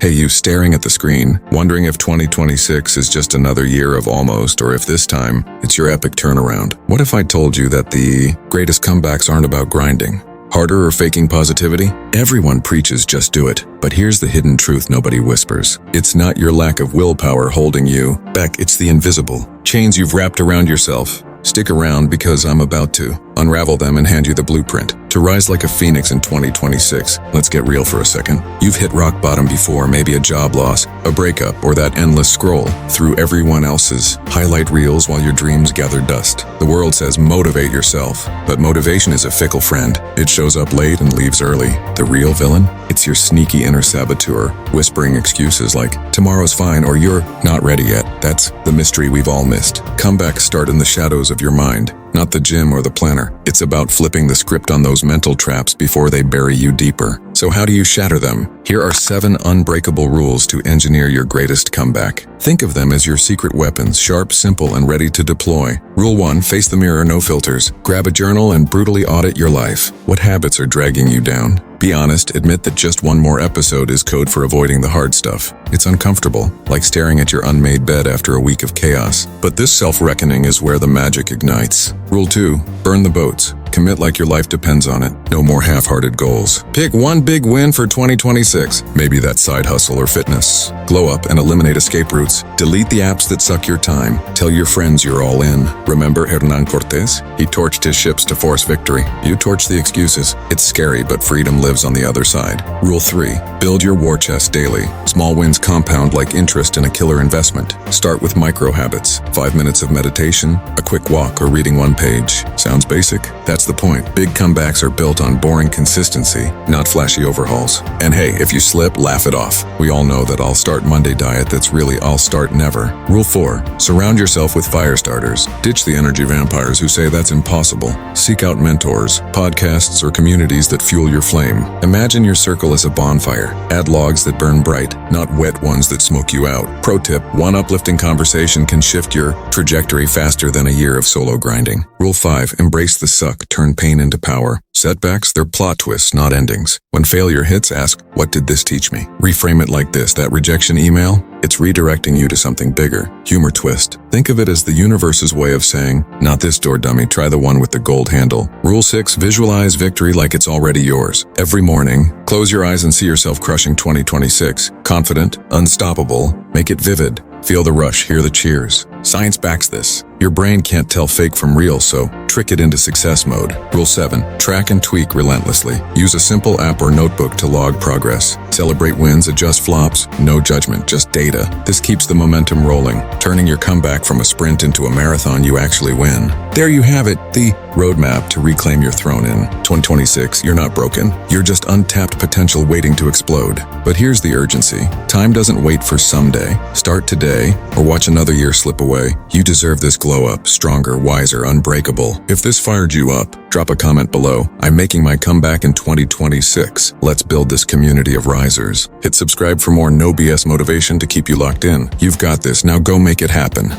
Hey, you staring at the screen, wondering if 2026 is just another year of almost, or if this time it's your epic turnaround. What if I told you that the greatest comebacks aren't about grinding, harder, or faking positivity? Everyone preaches just do it, but here's the hidden truth nobody whispers. It's not your lack of willpower holding you back, it's the invisible chains you've wrapped around yourself. Stick around because I'm about to unravel them and hand you the blueprint to rise like a phoenix in 2026. Let's get real for a second. You've hit rock bottom before, maybe a job loss, a breakup, or that endless scroll through everyone else's highlight reels while your dreams gather dust. The world says motivate yourself, but motivation is a fickle friend. It shows up late and leaves early. The real villain? It's your sneaky inner saboteur, whispering excuses like, tomorrow's fine, or you're not ready yet. That's the mystery we've all missed. Comebacks start in the shadows of your mind, not the gym or the planner. It's about flipping the script on those mental traps before they bury you deeper. So how do you shatter them? Here are 7 unbreakable rules to engineer your greatest comeback. Think of them as your secret weapons, sharp, simple, and ready to deploy. Rule 1, face the mirror, no filters. Grab a journal and brutally audit your life. What habits are dragging you down? Be honest, admit that just one more episode is code for avoiding the hard stuff. It's uncomfortable, like staring at your unmade bed after a week of chaos. But this self-reckoning is where the magic ignites. Rule 2, burn the boats. Commit like your life depends on it. No more half-hearted goals. Pick one big win for 2026. Maybe that side hustle or fitness. Glow up and eliminate escape routes. Delete the apps that suck your time. Tell your friends you're all in. Remember Hernan Cortés? He torched his ships to force victory. You torch the excuses. It's scary, but freedom lives on the other side. Rule 3, build your war chest daily. Small wins compound like interest in a killer investment. Start with micro habits. 5 minutes of meditation, a quick walk, or reading one page. Sounds basic? That's the point. Big comebacks are built on boring consistency, not flashy overhauls. And hey, if you slip, laugh it off. We all know that I'll start Monday diet that's really I'll start never. Rule 4, surround yourself with fire starters. Ditch the energy vampires who say that's impossible. Seek out mentors, podcasts, or communities that fuel your flame. Imagine your circle as a bonfire. Add logs that burn bright, not wet ones that smoke you out. Pro tip, one uplifting conversation can shift your trajectory faster than a year of solo grinding. Rule 5, embrace the suck. Turn pain into power. Setbacks, they're plot twists, not endings. When failure hits, ask, what did this teach me? Reframe it like this, that rejection email, it's redirecting you to something bigger. Humor twist. Think of it as the universe's way of saying, not this door, dummy, try the one with the gold handle. Rule 6, visualize victory like it's already yours. Every morning, close your eyes and see yourself crushing 2026. Confident, unstoppable, make it vivid. Feel the rush, hear the cheers. Science backs this. Your brain can't tell fake from real, so trick it into success mode. Rule 7, track and tweak relentlessly. Use a simple app or notebook to log progress. Celebrate wins, adjust flops, no judgment, just data. This keeps the momentum rolling, turning your comeback from a sprint into a marathon you actually win. There you have it, the roadmap to reclaim your throne in 2026. You're not broken. You're just untapped potential waiting to explode. But here's the urgency. Time doesn't wait for someday. Start today or watch another year slip away. You deserve this glow up, stronger, wiser, unbreakable. If this fired you up, drop a comment below. I'm making my comeback in 2026. Let's build this community of risers. Hit subscribe for more no BS motivation to keep you locked in. You've got this. Now go make it happen.